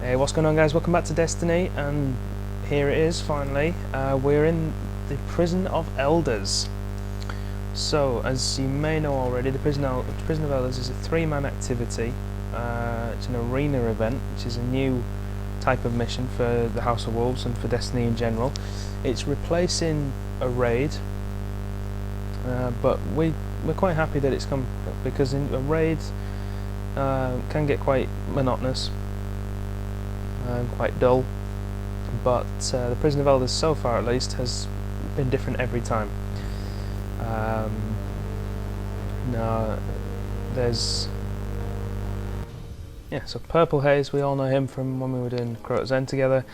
Hey, what's going on, guys? Welcome back to Destiny, and here it is finally. We're in the Prison of Elders. So, as you may know already, the Prison of Elders is a 3-man activity. It's an arena event, which is a new type of mission for the House of Wolves and for Destiny in general. It's replacing a raid, but we're quite happy that it's come, because a raid can get quite monotonous. Quite dull, but the Prison of Elders, so far at least, has been different every time. Now there's so Purple Haze, we all know him from when we were doing Crota Zen together,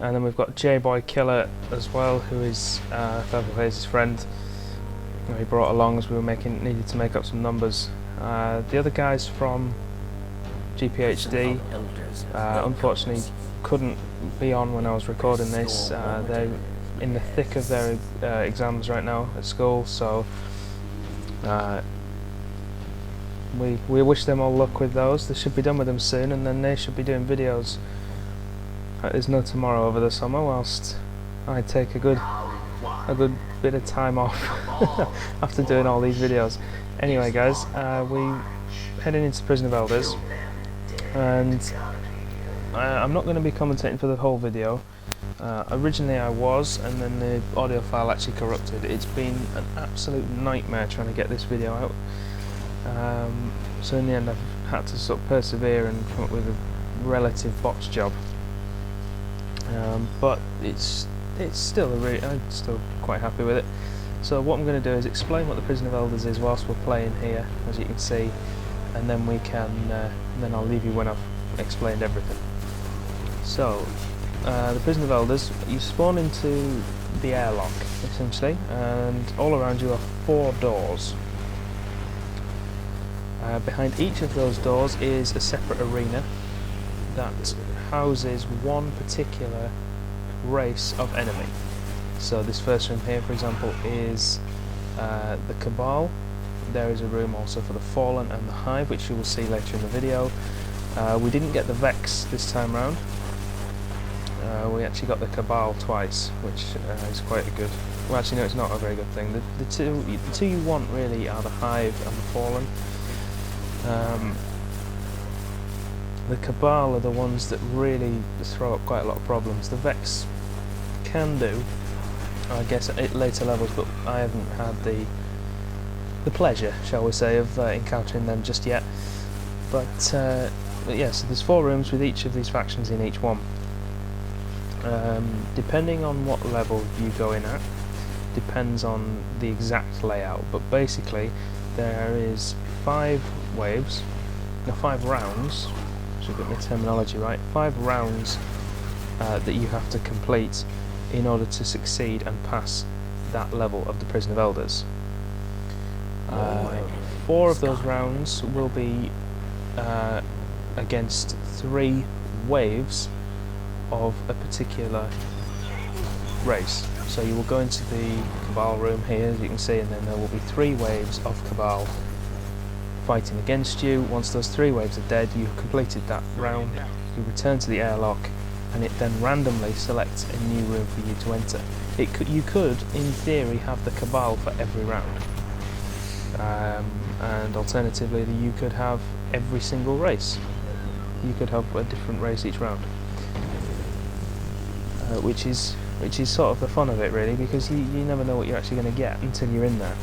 and then we've got J-Boy Killer as well, who is Purple Haze's friend, who he brought along as we were needed to make up some numbers. The other guys from GPHD unfortunately couldn't be on when I was recording this. They're in the thick of their exams right now at school, so we wish them all luck with those. They should be done with them soon, and then they should be doing videos. There's no tomorrow over the summer, whilst I take a good bit of time off after doing all these videos. Anyway, guys, we heading into Prison of Elders, and I'm not going to be commentating for the whole video. Originally I was, and then the audio file actually corrupted. It's been an absolute nightmare trying to get this video out. So in the end I've had to sort of persevere and come up with a relative box job. But it's still I'm still quite happy with it. So what I'm going to do is explain what the Prison of Elders is whilst we're playing here, as you can see, and then we can then I'll leave you when I've explained everything. So, the Prison of Elders, you spawn into the airlock, essentially, and all around you are 4 doors. Behind each of those doors is a separate arena that houses one particular race of enemy. So this first room here, for example, is the Cabal. There is a room also for the Fallen and the Hive, which you will see later in the video. We didn't get the Vex this time round. We actually got the Cabal twice, which is quite a good... Well, actually no, it's not a very good thing. The two you want really are the Hive and the Fallen. The Cabal are the ones that really throw up quite a lot of problems. The Vex can do, I guess, at later levels, but I haven't had the pleasure, shall we say, of encountering them just yet. But yeah, so there's 4 rooms with each of these factions in each one. Depending on what level you go in at, depends on the exact layout, but basically there is 5 waves, no, 5 rounds, should get my terminology right, 5 rounds that you have to complete in order to succeed and pass that level of the Prison of Elders. 4 of those rounds will be against 3 waves of a particular race. So you will go into the Cabal room here, as you can see, and then there will be 3 waves of Cabal fighting against you. Once those 3 waves are dead, you've completed that round, you return to the airlock, and it then randomly selects a new room for you to enter. You could, in theory, have the Cabal for every round. And alternatively, you could have every single race. You could have a different race each round, which is sort of the fun of it, really, because you never know what you're actually going to get until you're in there.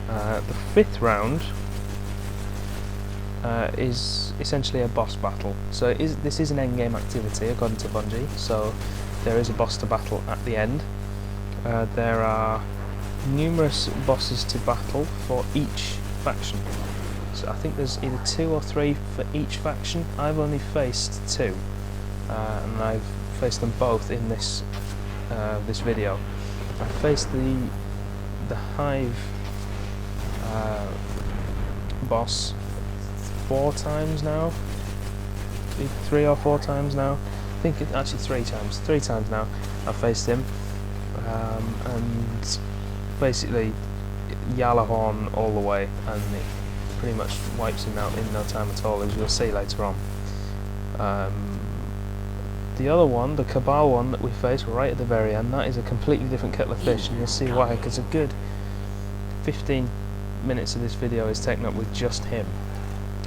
The 5th round is essentially a boss battle. So this is an endgame activity according to Bungie. So there is a boss to battle at the end. There are numerous bosses to battle for each faction. So I think there's either 2 or 3 for each faction. I've only faced 2, and I've faced them both in this video. I faced the Hive boss 4 times now, 3 or 4 times now. I think actually 3 times. 3 times now I've faced him, and basically Yalahorn all the way, and it pretty much wipes him out in no time at all, as you'll see later on. The other one, the Cabal one that we face right at the very end, that is a completely different kettle of fish, and you'll see why, because a good 15 minutes of this video is taken up with just him.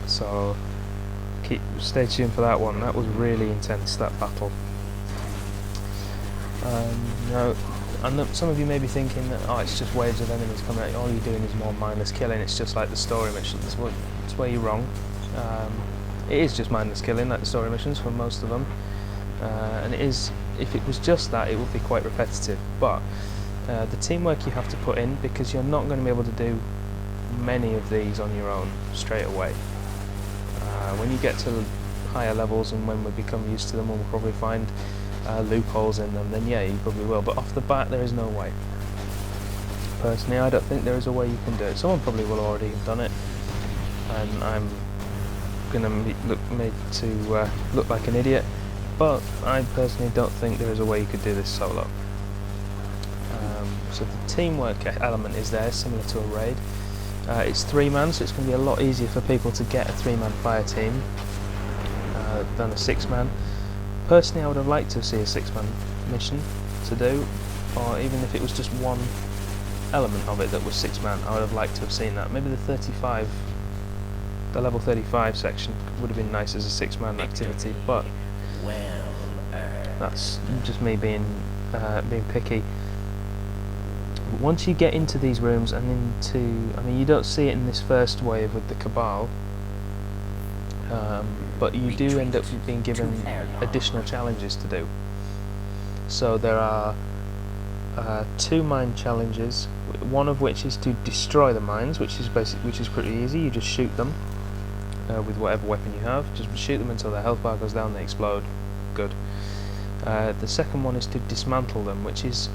So stay tuned for that one. That was really intense, that battle. Now, and some of you may be thinking that, oh, it's just waves of enemies coming at you, all you're doing is more mindless killing, it's just like the story missions. Well, that's where you're wrong. It is just mindless killing, like the story missions for most of them. And it is, if it was just that, it would be quite repetitive, but the teamwork you have to put in, because you're not going to be able to do many of these on your own straight away. When you get to higher levels and when we become used to them, we'll probably find loopholes in them, then yeah, you probably will, but off the bat there is no way. Personally, I don't think there is a way you can do it. Someone probably will already have done it, and I'm going to made to look like an idiot, but I personally don't think there is a way you could do this solo. So the teamwork element is there, similar to a raid. It's 3-man, so it's going to be a lot easier for people to get a 3-man fire team than a 6-man. Personally, I would have liked to see a 6-man mission to do, or even if it was just one element of it that was 6-man, I would have liked to have seen that. Maybe the level 35 section would have been nice as a 6-man activity, but that's just me being picky. Once you get into these rooms and into, I mean, you don't see it in this first wave with the Cabal, but you do end up being given additional challenges to do. So there are 2 mine challenges, one of which is to destroy the mines, which is pretty easy. You just shoot them with whatever weapon you have. Just shoot them until their health bar goes down, they explode. Good. The second one is to dismantle them, which is,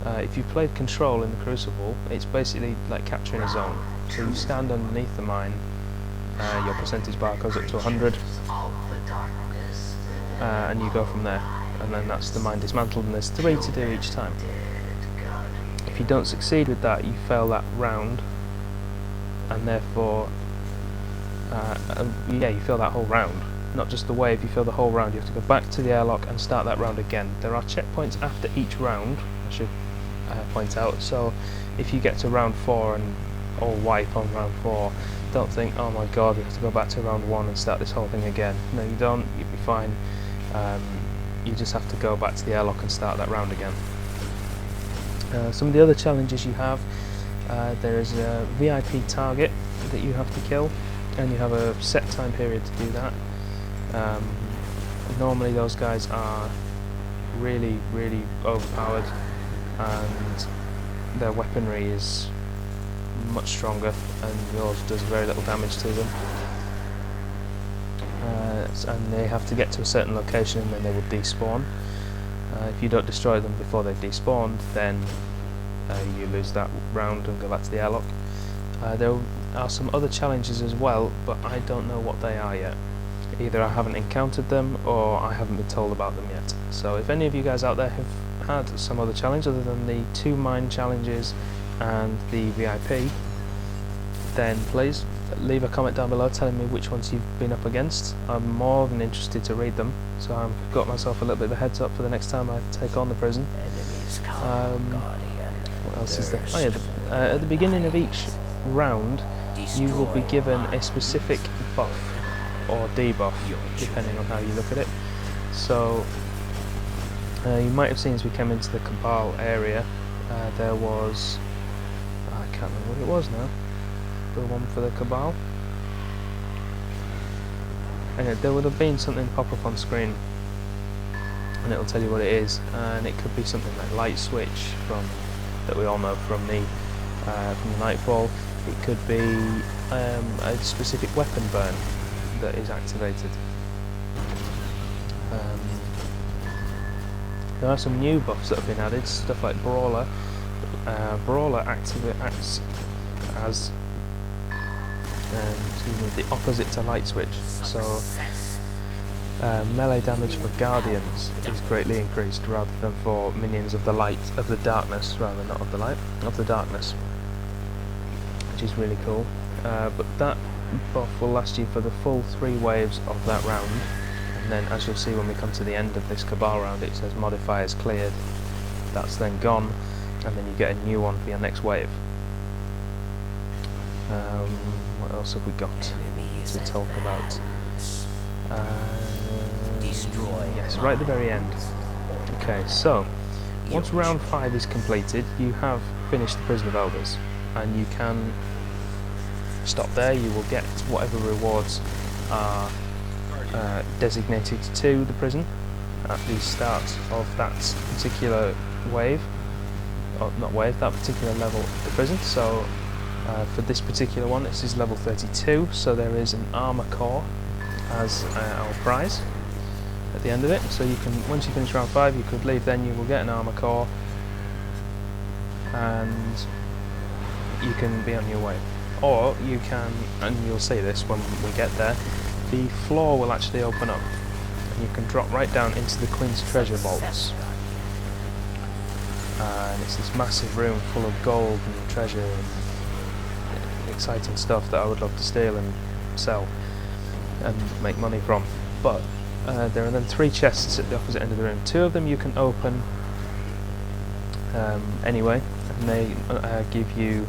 if you've played Control in the Crucible, it's basically like capturing a zone. So you stand underneath the mine, your percentage bar goes up to 100, and you go from there. And then that's the mine dismantled, and there's 3 to do each time. If you don't succeed with that, you fail that round, and therefore, yeah, you fail that whole round. Not just the wave, you fail the whole round. You have to go back to the airlock and start that round again. There are checkpoints after each round, I should point out, so if you get to round 4 and all wipe on round 4, don't think, oh my god, we have to go back to round 1 and start this whole thing again. No, you don't, you'll be fine. You just have to go back to the airlock and start that round again. Some of the other challenges you have, there is a VIP target that you have to kill, and you have a set time period to do that. Normally those guys are really, really overpowered, and their weaponry is much stronger, and yours does very little damage to them. And they have to get to a certain location and then they will despawn. If you don't destroy them before they've despawned, then you lose that round and go back to the airlock. There are some other challenges as well, but I don't know what they are yet. Either I haven't encountered them or I haven't been told about them yet. So if any of you guys out there have had some other challenge other than the 2 mine challenges and the VIP, then please leave a comment down below telling me which ones you've been up against. I'm more than interested to read them, so I've got myself a little bit of a heads up for the next time I take on the prison. What else is there? Oh yeah, at the beginning of each round you will be given a specific buff or debuff, depending on how you look at it. So you might have seen as we came into the Cabal area, there was, I can't remember what it was now, the one for the Cabal. Anyway, there would have been something pop up on screen and it'll tell you what it is, and it could be something like light switch that we all know from the Nightfall. It could be a specific weapon burn that is activated. There are some new buffs that have been added, stuff like Brawler. Brawler acts as the opposite to light switch, so melee damage for Guardians is greatly increased rather than for minions of the light, of the darkness, rather not of the light, of the darkness, which is really cool. But that buff will last you for the full 3 waves of that round, and then as you'll see when we come to the end of this cabal round, it says modifiers cleared. That's then gone, and then you get a new one for your next wave. What else have we got to talk about? Yes, right at the very end. Okay, so once round 5 is completed, you have finished the Prison of Elders, and you can stop there. You will get whatever rewards are designated to the prison at the start of that particular wave, or not wave, that particular level of the prison. So for this particular one, this is level 32, so there is an armor core as our prize at the end of it. So you can, once you finish round 5, you could leave, then you will get an armor core and you can be on your way. Or you can, and you'll see this when we get there, the floor will actually open up and you can drop right down into the Queen's Treasure Vaults. And it's this massive room full of gold and treasure and exciting stuff that I would love to steal and sell and make money from. But there are then 3 chests at the opposite end of the room. 2 of them you can open anyway, and they give you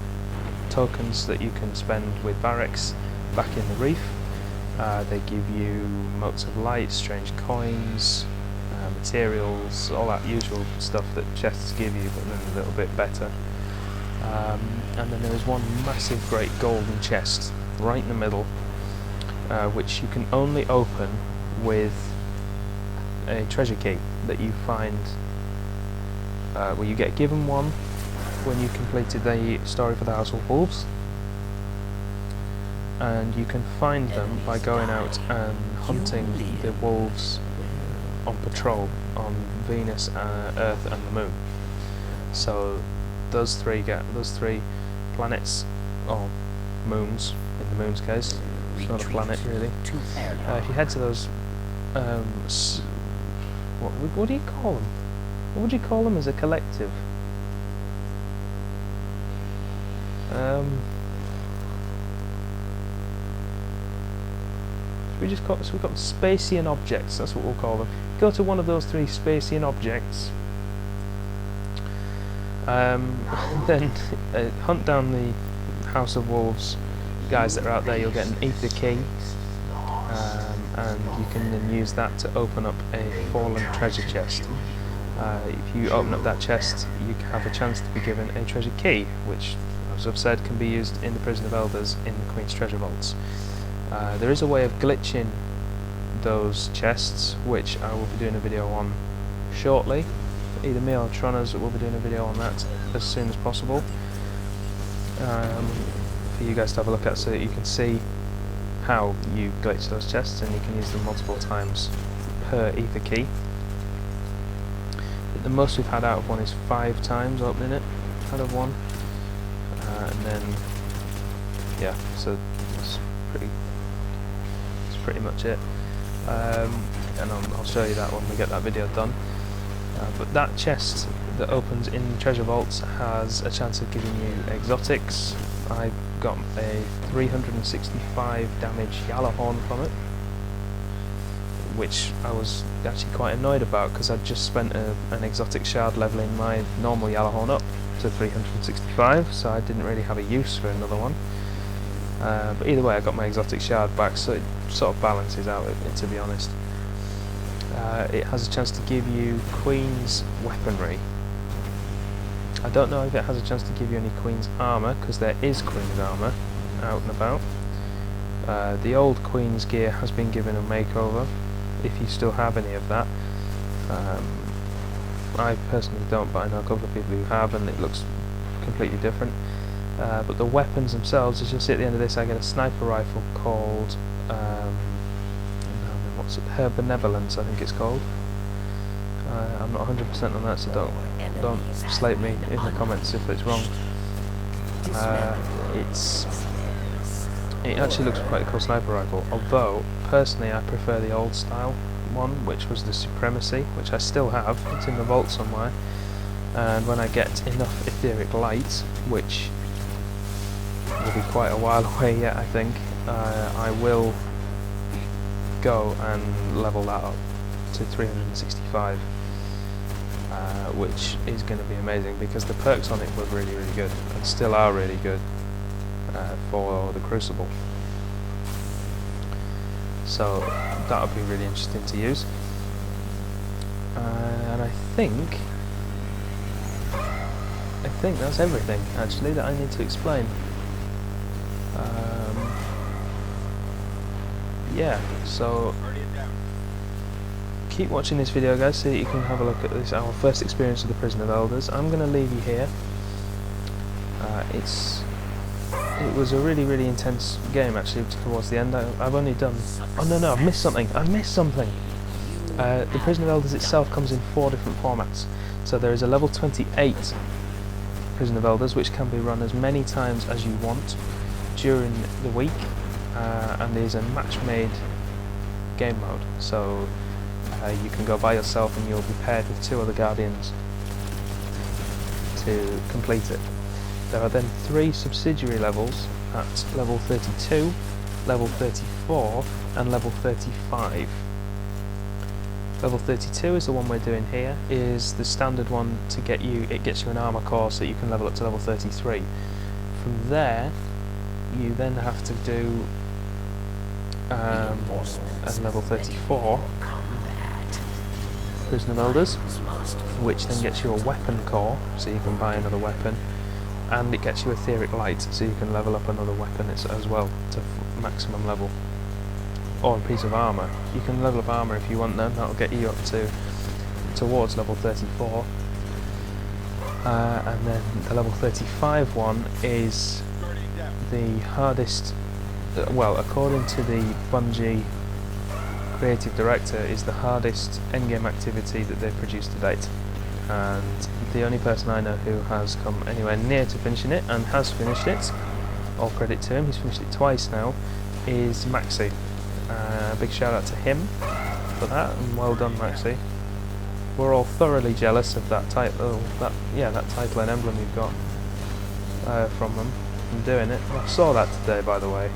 tokens that you can spend with barracks back in the reef. They give you motes of light, strange coins, materials, all that usual stuff that chests give you, but then a little bit better. And then there is one massive great golden chest right in the middle, which you can only open with a treasure key that you find, well, you get given one when you completed the story for the House of Wolves, and you can find them by going out and hunting the wolves on patrol on Venus, Earth and the Moon. So those 3 planets, or moons in the Moon's case, it's not a planet really. If you head to those, what do you call them? What would you call them as a collective? So we've got Spacian objects, that's what we'll call them. Go to one of those 3 Spacian objects, then hunt down the House of Wolves guys that are out there. You'll get an ether key, and you can then use that to open up a fallen treasure chest. If you open up that chest, you have a chance to be given a treasure key, which, as I've said, can be used in the Prison of Elders in the Queen's Treasure Vaults. There is a way of glitching those chests, which I will be doing a video on shortly. Either me or Troners will be doing a video on that as soon as possible, for you guys to have a look at, so that you can see how you glitch those chests, and you can use them multiple times per ether key. The most we've had out of one is 5 times opening it out of one, and then yeah, so it's pretty much it. And I'll show you that when we get that video done. But that chest that opens in Treasure Vaults has a chance of giving you exotics. I got a 365 damage Yellowhorn from it, which I was actually quite annoyed about, because I'd just spent an exotic shard leveling my normal Yellowhorn up to 365, so I didn't really have a use for another one. But either way, I got my exotic shard back, so it sort of balances out, to be honest. It has a chance to give you Queen's weaponry. I don't know if it has a chance to give you any Queen's armour, because there is Queen's armour out and about. The old Queen's gear has been given a makeover, if you still have any of that. I personally don't, but I know a couple of people who have, and it looks completely different. But the weapons themselves, as you'll see at the end of this, I get a sniper rifle called what's it? Her Benevolence, I think it's called. I'm not 100% on that, so don't slate me in the comments if it's wrong. It actually looks quite a cool sniper rifle, although personally I prefer the old style one, which was the Supremacy, which I still have. It's in the vault somewhere, and when I get enough etheric light, which will be quite a while away yet, I think, I will go and level that up to 365, which is going to be amazing because the perks on it were really good and still are really good for the Crucible. So that'll be really interesting to use. And I think that's everything actually that I need to explain. Yeah, so keep watching this video, guys, so that you can have a look at this, our first experience of the Prison of Elders. I'm going to leave you here. It was a really intense game actually towards the end. I've only done... Oh no, I've missed something. The Prison of Elders itself comes in 4 different formats. So there is a level 28 Prison of Elders, which can be run as many times as you want during the week, and there's a match-made game mode. So you can go by yourself and you'll be paired with 2 other Guardians to complete it. There are then 3 subsidiary levels at level 32, level 34 and level 35. Level 32 is the one we're doing here, is the standard one to get you, it gets you an armor core so you can level up to level 33. From there you then have to do at level 34 Prison of Elders, which then gets you a weapon core so you can buy another weapon, and it gets you Etheric Light so you can level up another weapon as well to maximum level, or a piece of armour. You can level up armour if you want then, that'll get you up to towards level 34. And then the level 35 one is the hardest, well, according to the Bungie creative director, is the hardest endgame activity that they've produced to date, and the only person I know who has come anywhere near to finishing it and has finished it, all credit to him, he's finished it twice now, is Maxi. Big shout out to him for that, and well done Maxi. We're all thoroughly jealous of that title, that title and emblem you've got from them, from doing it. I saw that today, by the way.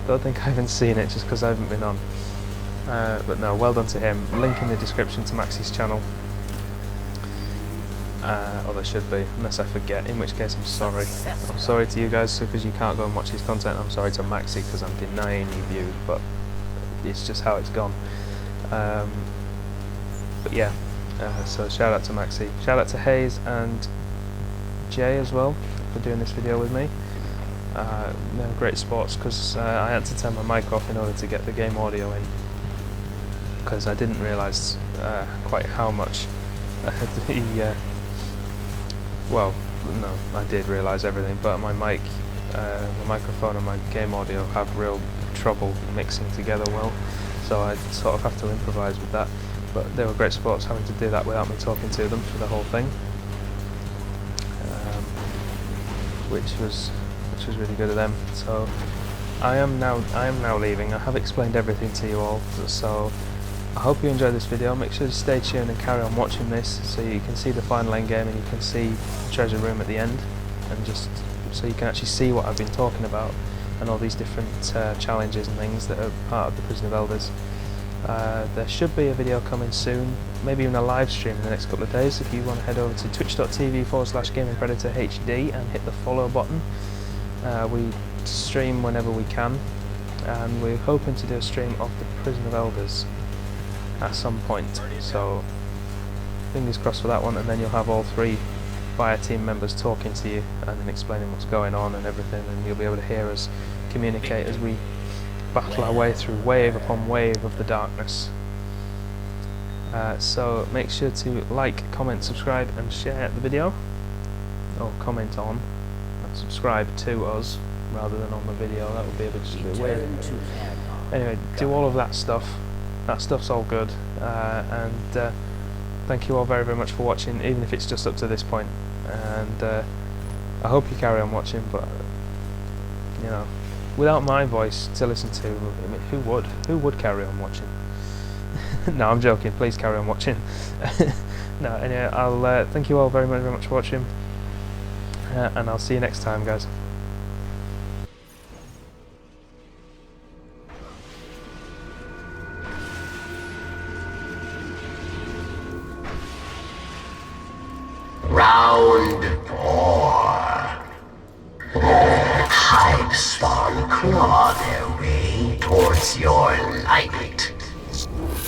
Don't think I haven't seen it just because I haven't been on. But no, well done to him. Link in the description to Maxi's channel. Or there should be, unless I forget, in which case I'm sorry. I'm sorry to you guys because you can't go and watch his content. I'm sorry to Maxi because I'm denying you views, but it's just how it's gone. But yeah, so shout out to Maxi. Shout out to Hayes and Jay as well for doing this video with me. They're great sports because I had to turn my mic off in order to get the game audio in, because I didn't realise quite how much well, no, I did realise everything, but my mic, my microphone and my game audio have real trouble mixing together well, so I sort of have to improvise with that. But they were great sports having to do that without me talking to them for the whole thing, which was really good of them. So I am now leaving. I have explained everything to you all, so I hope you enjoyed this video. Make sure to stay tuned and carry on watching this so you can see the final end game and you can see the treasure room at the end, and just so you can actually see what I've been talking about and all these different challenges and things that are part of the Prison of Elders. There should be a video coming soon, maybe even a live stream in the next couple of days. If you want to head over to twitch.tv/GamingPredatorHD and hit the follow button. We stream whenever we can, and we're hoping to do a stream of the Prison of Elders at some point, so fingers crossed for that one, and then you'll have all 3 fire team members talking to you and explaining what's going on and everything, and you'll be able to hear us communicate as we battle our way through wave upon wave of the darkness. So make sure to like, comment, subscribe and share the video, or comment on and subscribe to us rather than on the video. That would be just a bit weird. Anyway, do all of that stuff. That stuff's all good, and thank you all very much for watching, even if it's just up to this point, and I hope you carry on watching, but you know, without my voice to listen to, I mean, who would carry on watching? No, I'm joking, please carry on watching. No, anyway, I'll thank you all very much for watching, and I'll see you next time, guys.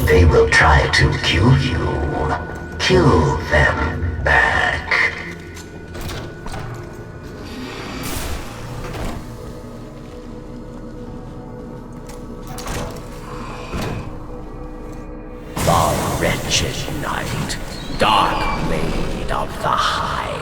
they will try to kill you. Kill them back. The wretched night, dark blade of the Hive.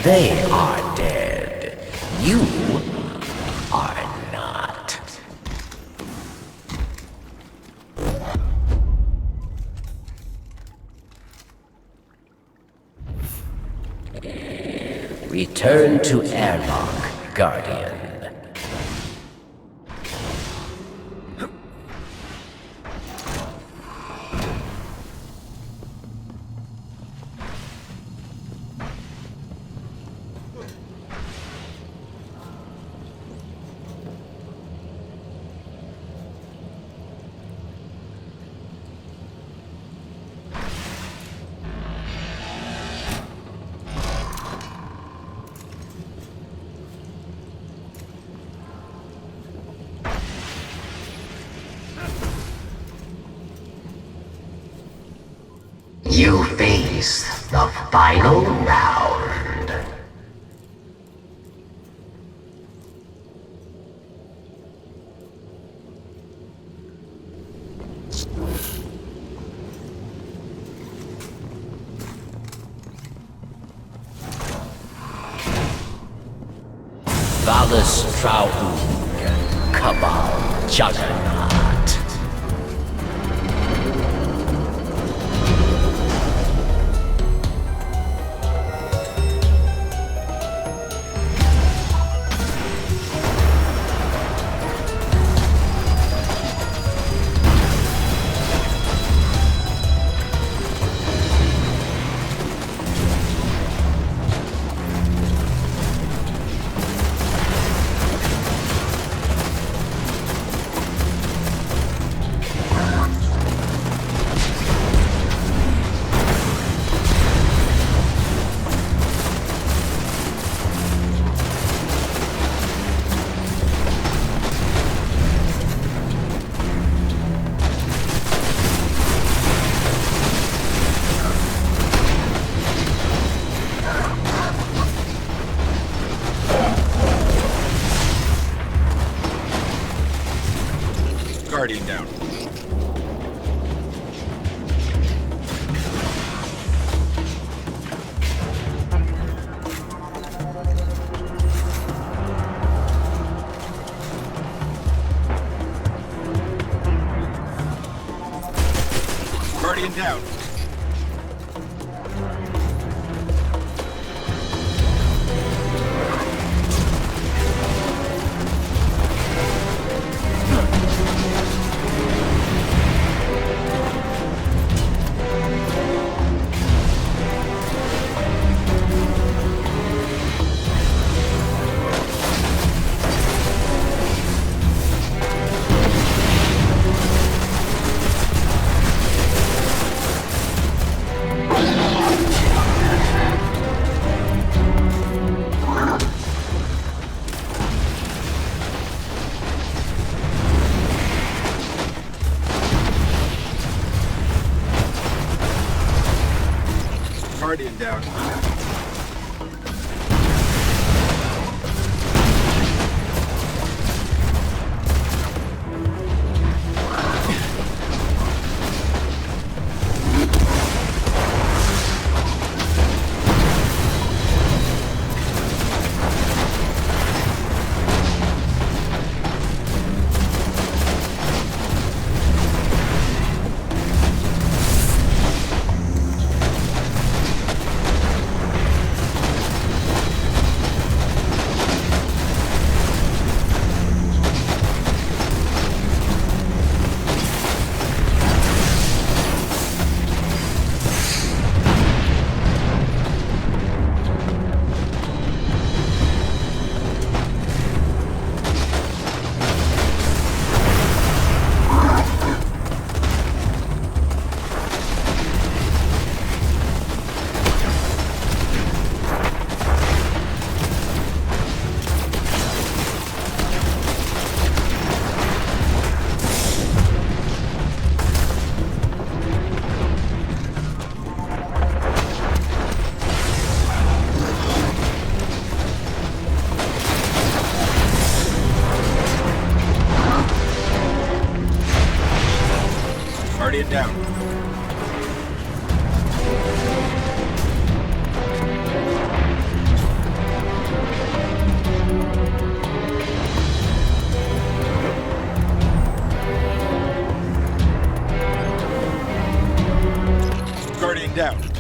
They are dead. You are not. Return to airlock, Guardian. You face the final round. Valus Traug, Cabal Juggernaut. Guardian down. Guardian down. Guardian down. Guardian down. Guardian down.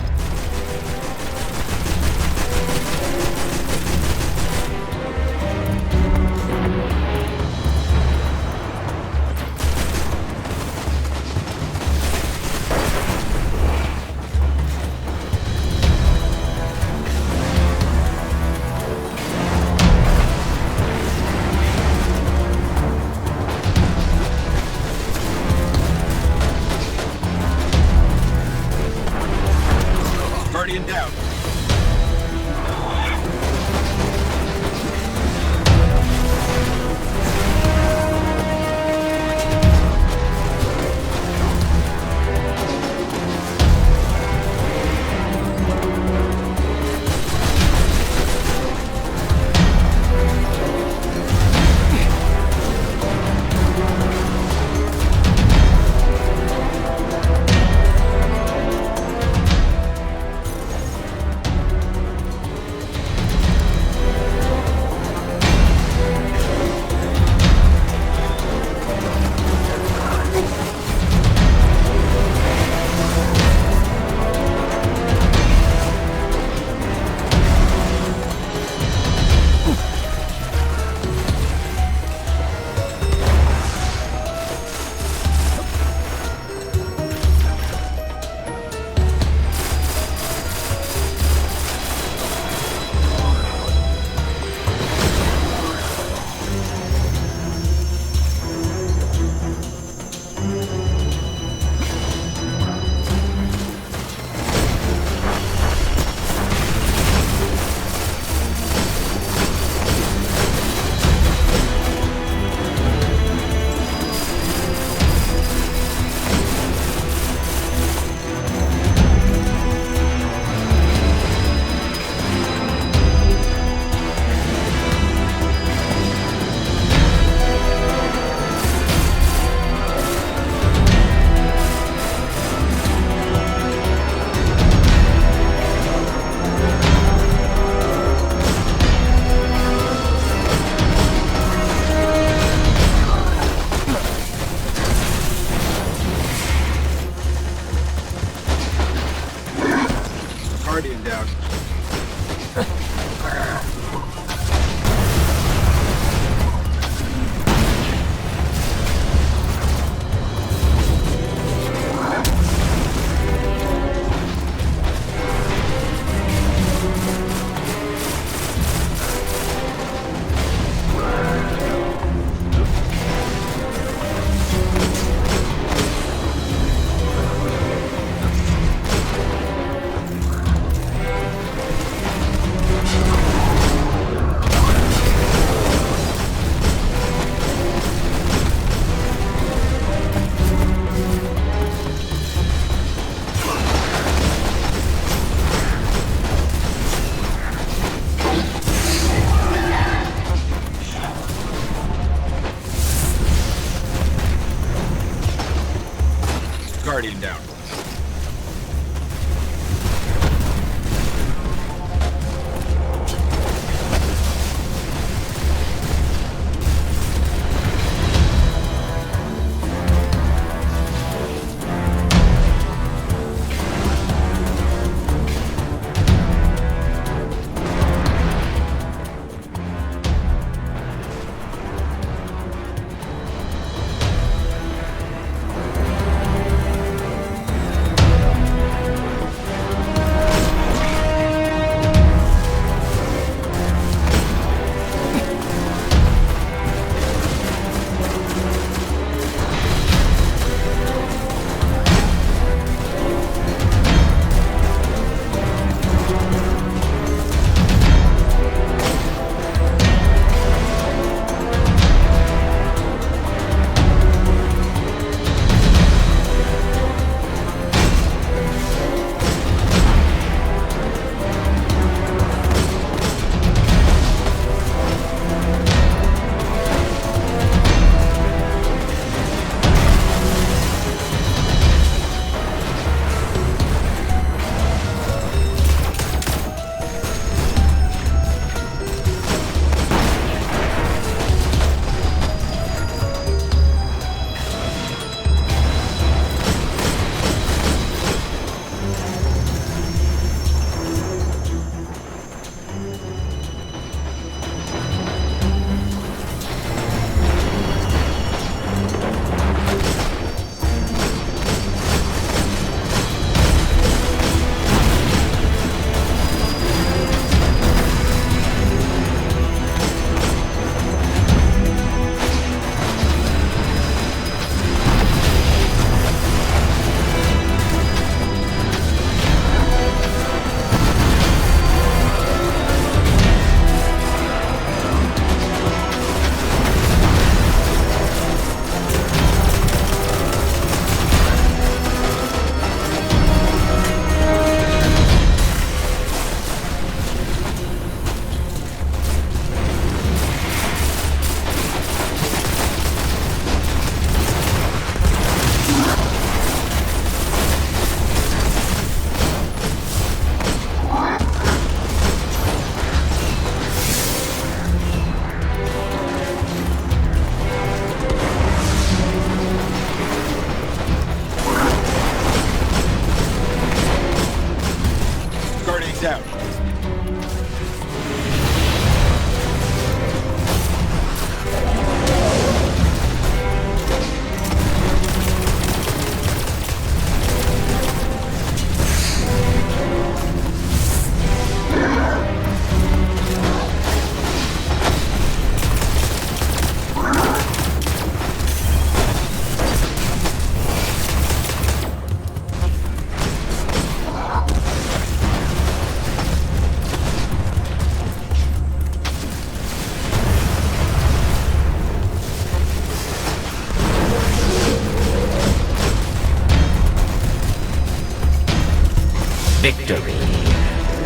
Victory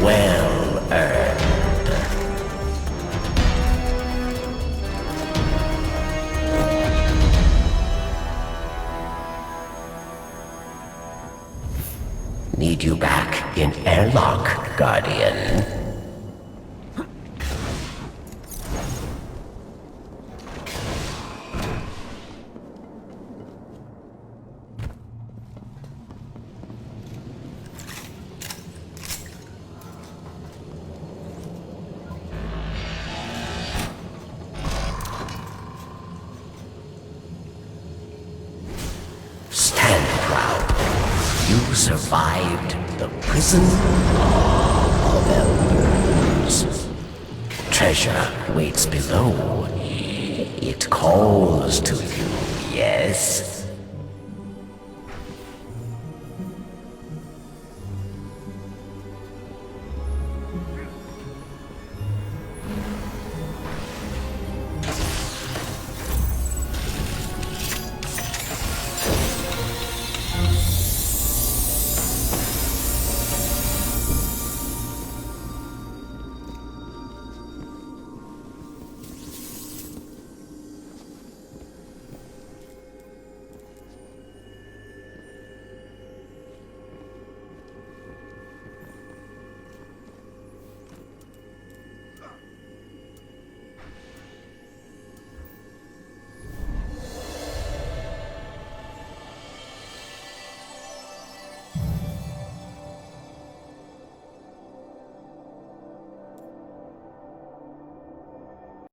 well earned. Need you back in airlock, Guardian. Stand proud. You survived the prison of elders. Treasure waits below. It calls to you, yes?